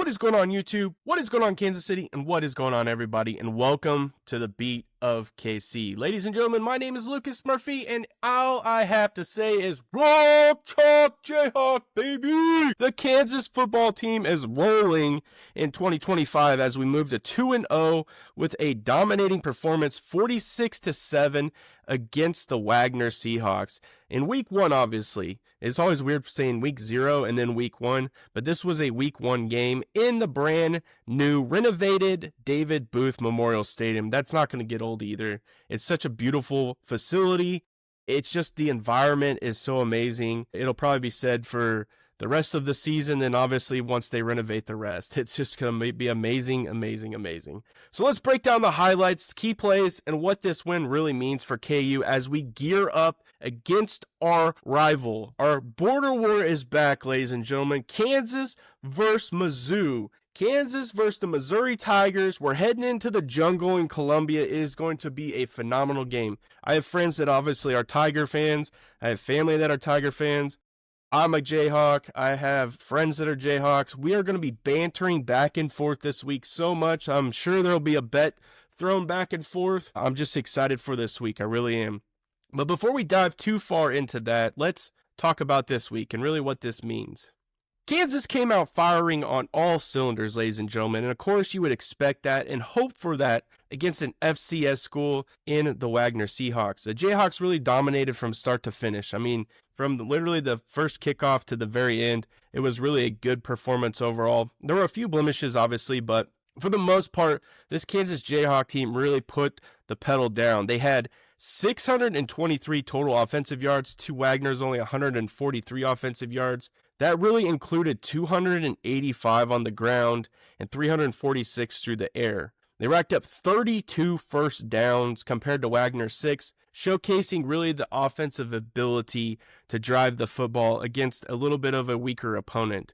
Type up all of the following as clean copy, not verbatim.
What is going on, YouTube? What is going on, Kansas City? And what is going on, everybody? And welcome to the Beat of KC. Ladies and gentlemen, my name is Lucas Murphy, and all I have to say is roll chalk Jayhawk, baby! The Kansas football team is rolling in 2025 as we move to 2-0 with a dominating performance, 46-7 against the Wagner Seahawks. In week 1, obviously, it's always weird saying week 0 and then week 1, but this was a week 1 game in the brand new renovated David Booth Memorial Stadium. That's not going to get old either. It's such a beautiful facility. It's just the environment is so amazing. It'll probably be said for the rest of the season, and obviously once they renovate the rest. It's just going to be amazing, amazing, amazing. So let's break down the highlights, key plays, and what this win really means for KU as we gear up against our rival. Our border war is back, ladies and gentlemen. Kansas versus Mizzou. Kansas versus the Missouri Tigers. We're heading into the jungle in Columbia. It is going to be a phenomenal game. I have friends that obviously are Tiger fans. I have family that are Tiger fans. I'm a Jayhawk. I have friends that are Jayhawks. We are going to be bantering back and forth this week so much. I'm sure there'll be a bet thrown back and forth. I'm just excited for this week. I really am. But before we dive too far into that, let's talk about this week and really what this means. Kansas came out firing on all cylinders, ladies and gentlemen, and of course you would expect that and hope for that against an FCS school in the Wagner Seahawks. The Jayhawks really dominated from start to finish. I mean, from literally the first kickoff to the very end, it was really a good performance overall. There were a few blemishes, obviously, but for the most part, this Kansas Jayhawk team really put the pedal down. They had 623 total offensive yards to Wagner's only 143 offensive yards. That really included 285 on the ground and 346 through the air. They racked up 32 first downs compared to Wagner's 6, showcasing really the offensive ability to drive the football against a little bit of a weaker opponent.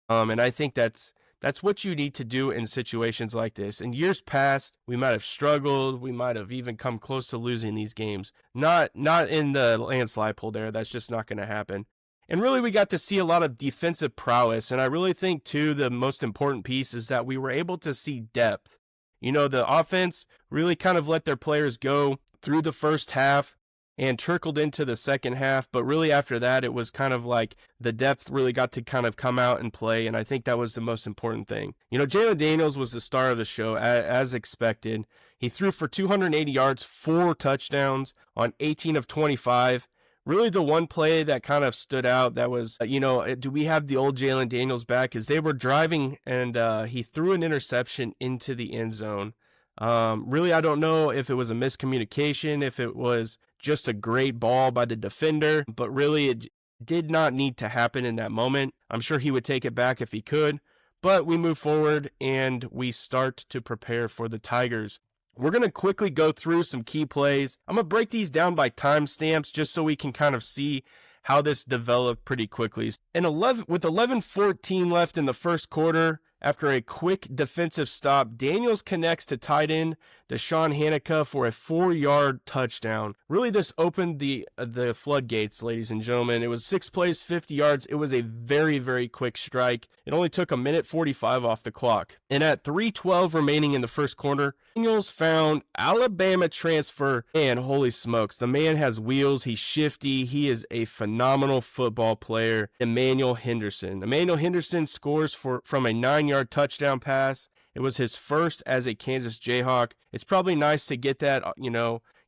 And I think that's what you need to do in situations like this. In years past, we might have struggled. We might have even come close to losing these games. Not in the landslide pool there. That's just not going to happen. And really, we got to see a lot of defensive prowess. And I really think, too, the most important piece is that we were able to see depth. You know, the offense really kind of let their players go through the first half and trickled into the second half. But really, after that, it was kind of like the depth really got to kind of come out and play. And I think that was the most important thing. You know, Jalen Daniels was the star of the show, as expected. He threw for 280 yards, 4 touchdowns on 18 of 25. Really, the one play that kind of stood out that was, you know, do we have the old Jalen Daniels back? Is they were driving and he threw an interception into the end zone. Really, I don't know if it was a miscommunication, if it was just a great ball by the defender, but really it did not need to happen in that moment. I'm sure he would take it back if he could, but we move forward and we start to prepare for the Tigers. We're going to quickly go through some key plays. I'm going to break these down by timestamps just so we can kind of see how this developed pretty quickly. With 11:14 left in the first quarter, after a quick defensive stop, Daniels connects to tight end Deshaun Hanukkah for a 4-yard touchdown. Really, this opened the floodgates, ladies and gentlemen. It was 6 plays, 50 yards. It was a very, very quick strike. It only took 1:45 off the clock. And at 3:12 remaining in the first quarter, Daniels found Alabama transfer, and holy smokes, the man has wheels. He's shifty. He is a phenomenal football player. Emmanuel Henderson. Emmanuel Henderson scores from a 9-yard touchdown pass. It was his first as a Kansas Jayhawk. It's probably nice to get that,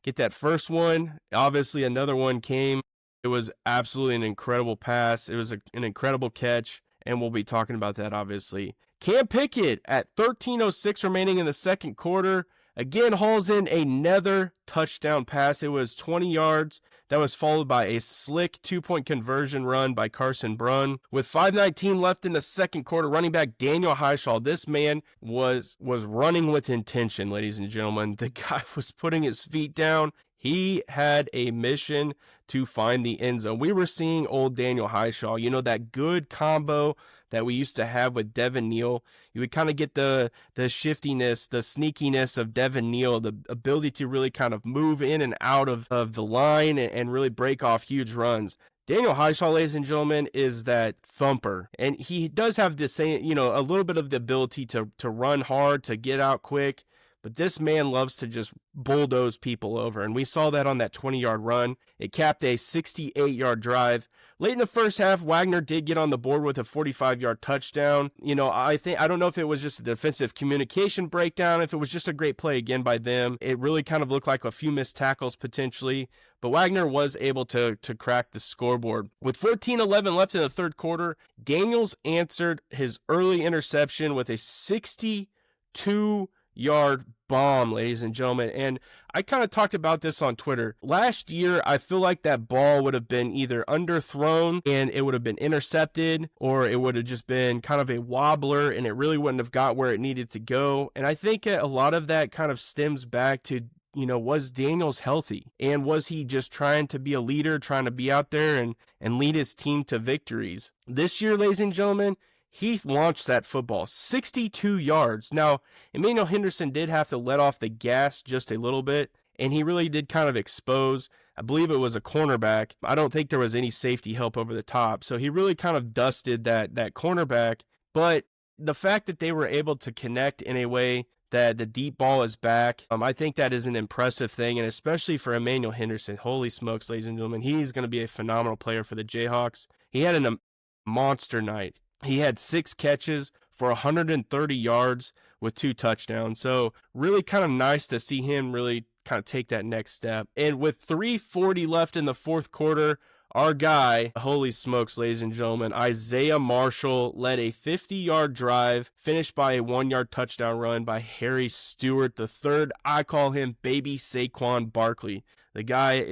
get that first one. Obviously, another one came. It was absolutely an incredible pass. It was an incredible catch, and we'll be talking about that, obviously. Cam Pickett at 13:06 remaining in the second quarter. Again, hauls in another touchdown pass. It was 20 yards. That was followed by a slick 2-point conversion run by Carson Brunn. With 5:19 left in the second quarter, running back Daniel Highshaw, this man was running with intention, ladies and gentlemen. The guy was putting his feet down. He had a mission to find the end zone. We were seeing old Daniel Highshaw, you know, that good combo that we used to have with Devin Neal. You would kind of get the shiftiness, the sneakiness of Devin Neal, the ability to really kind of move in and out of the line and really break off huge runs. Daniel Highshaw, ladies and gentlemen, is that thumper. And he does have this, a little bit of the ability to run hard, to get out quick. But this man loves to just bulldoze people over. And we saw that on that 20-yard run. It capped a 68-yard drive. Late in the first half, Wagner did get on the board with a 45-yard touchdown. I don't know if it was just a defensive communication breakdown, if it was just a great play again by them. It really kind of looked like a few missed tackles potentially. But Wagner was able to crack the scoreboard. With 14:11 left in the third quarter, Daniels answered his early interception with a 62-yard bomb, ladies and gentlemen. And I kind of talked about this on Twitter. Last year, I feel like that ball would have been either underthrown and it would have been intercepted, or it would have just been kind of a wobbler and it really wouldn't have got where it needed to go. And I think a lot of that kind of stems back to, was Daniels healthy? And was he just trying to be a leader, trying to be out there and lead his team to victories? This year, ladies and gentlemen, he launched that football 62 yards. Now, Emmanuel Henderson did have to let off the gas just a little bit, and he really did kind of expose, I believe it was a cornerback. I don't think there was any safety help over the top. So he really kind of dusted that cornerback. But the fact that they were able to connect in a way that the deep ball is back, I think that is an impressive thing, and especially for Emmanuel Henderson. Holy smokes, ladies and gentlemen, he's going to be a phenomenal player for the Jayhawks. He had a monster night. He had 6 catches for 130 yards with 2 touchdowns. So really kind of nice to see him really kind of take that next step. And with 3:40 left in the fourth quarter, our guy, holy smokes, ladies and gentlemen, Isaiah Marshall led a 50-yard drive, finished by a 1-yard touchdown run by Harry Stewart III. I call him Baby Saquon Barkley. The guy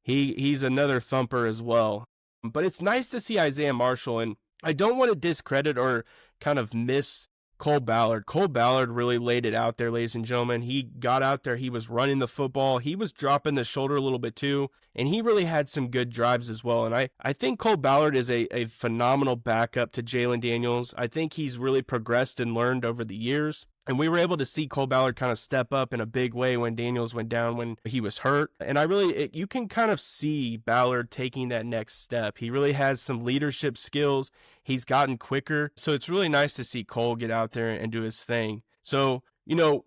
he's another thumper as well. But it's nice to see Isaiah Marshall, and I don't want to discredit or kind of miss Cole Ballard. Cole Ballard really laid it out there, ladies and gentlemen. He got out there. He was running the football. He was dropping the shoulder a little bit too, and he really had some good drives as well. And I think Cole Ballard is a phenomenal backup to Jalen Daniels. I think he's really progressed and learned over the years. And we were able to see Cole Ballard kind of step up in a big way when Daniels went down, when he was hurt. And you can kind of see Ballard taking that next step. He really has some leadership skills. He's gotten quicker. So it's really nice to see Cole get out there and do his thing. So,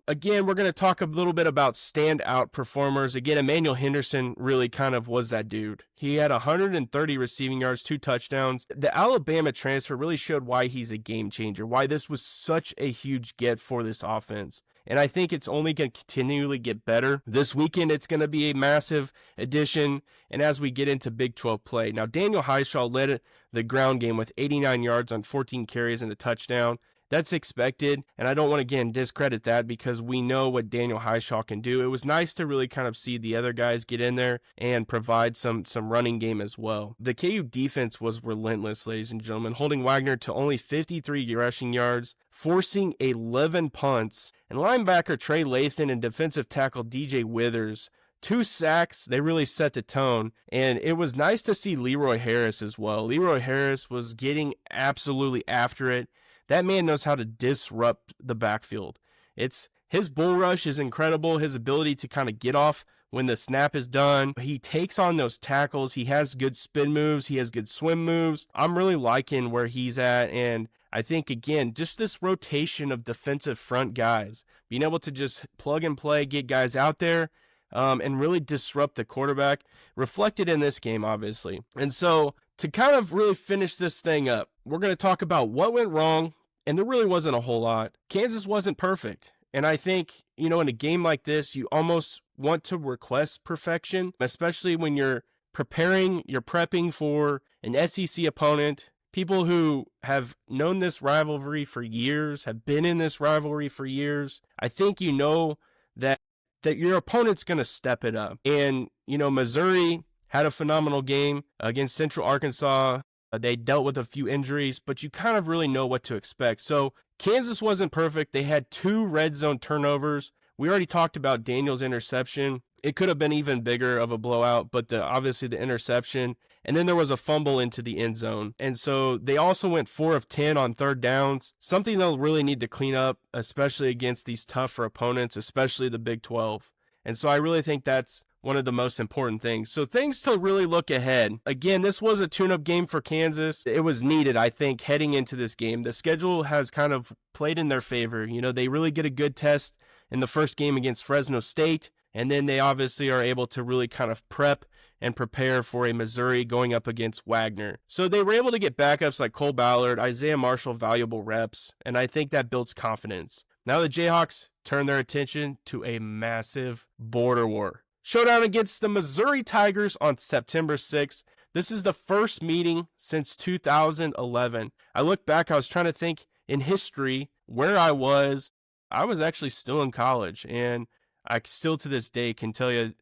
again, we're going to talk a little bit about standout performers. Again, Emmanuel Henderson really kind of was that dude. He had 130 receiving yards, 2 touchdowns. The Alabama transfer really showed why he's a game changer, why this was such a huge get for this offense. And I think it's only going to continually get better. This weekend, it's going to be a massive addition. And as we get into Big 12 play. Now, Daniel Highshaw led the ground game with 89 yards on 14 carries and a touchdown. That's expected, and I don't want to, again, discredit that because we know what Daniel Highshaw can do. It was nice to really kind of see the other guys get in there and provide some running game as well. The KU defense was relentless, ladies and gentlemen, holding Wagner to only 53 rushing yards, forcing 11 punts, and linebacker Trey Lathan and defensive tackle DJ Withers, 2 sacks. They really set the tone, and it was nice to see Leroy Harris as well. Leroy Harris was getting absolutely after it. That man knows how to disrupt the backfield. His bull rush is incredible. His ability to kind of get off when the snap is done. He takes on those tackles. He has good spin moves. He has good swim moves. I'm really liking where he's at. And I think, again, just this rotation of defensive front guys, being able to just plug and play, get guys out there, and really disrupt the quarterback, reflected in this game, obviously. And so to kind of really finish this thing up, we're going to talk about what went wrong. And there really wasn't a whole lot. Kansas wasn't perfect. And I think, in a game like this, you almost want to request perfection, especially when you're prepping for an SEC opponent, people who have known this rivalry for years, have been in this rivalry for years. I think that your opponent's going to step it up. And, Missouri had a phenomenal game against Central Arkansas. They dealt with a few injuries, but you kind of really know what to expect. So Kansas wasn't perfect. They had 2 red zone turnovers. We already talked about Daniel's interception. It could have been even bigger of a blowout, but obviously the interception. And then there was a fumble into the end zone. And so they also went 4 of 10 on third downs, something they'll really need to clean up, especially against these tougher opponents, especially the Big 12. And so I really think that's one of the most important things. So things to really look ahead. Again, this was a tune-up game for Kansas. It was needed, I think, heading into this game. The schedule has kind of played in their favor. You know, they really get a good test in the first game against Fresno State, and then they obviously are able to really kind of prep and prepare for a Missouri going up against Wagner. So they were able to get backups like Cole Ballard, Isaiah Marshall, valuable reps, and I think that builds confidence. Now the Jayhawks turn their attention to a massive border war. Showdown against the Missouri Tigers on September 6th. This is the first meeting since 2011. I look back, I was trying to think in history where I was. I was actually still in college, and I still to this day can tell you,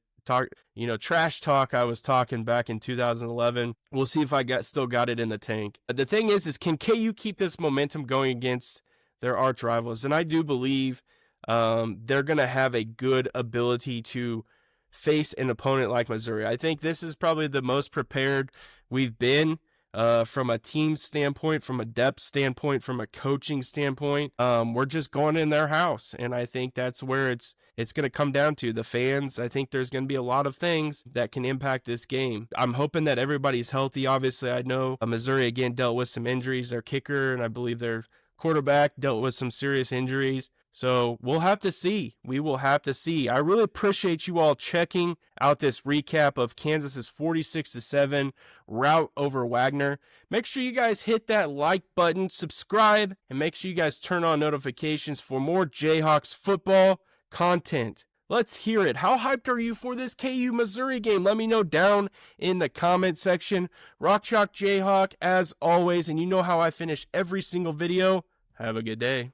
trash talk I was talking back in 2011. We'll see if I still got it in the tank. The thing is can KU keep this momentum going against their arch rivals? And I do believe they're going to have a good ability to face an opponent like Missouri. I think this is probably the most prepared we've been from a team standpoint, from a depth standpoint, from a coaching standpoint. We're just going in their house, and I think that's where it's going to come down to. The fans, I think there's going to be a lot of things that can impact this game. I'm hoping that everybody's healthy. Obviously, I know Missouri, again, dealt with some injuries. Their kicker and I believe their quarterback dealt with some serious injuries. So we'll have to see. We will have to see. I really appreciate you all checking out this recap of Kansas's 46-7 rout over Wagner. Make sure you guys hit that like button, subscribe, and make sure you guys turn on notifications for more Jayhawks football content. Let's hear it. How hyped are you for this KU Missouri game? Let me know down in the comment section. Rock Chalk Jayhawk as always, and you know how I finish every single video. Have a good day.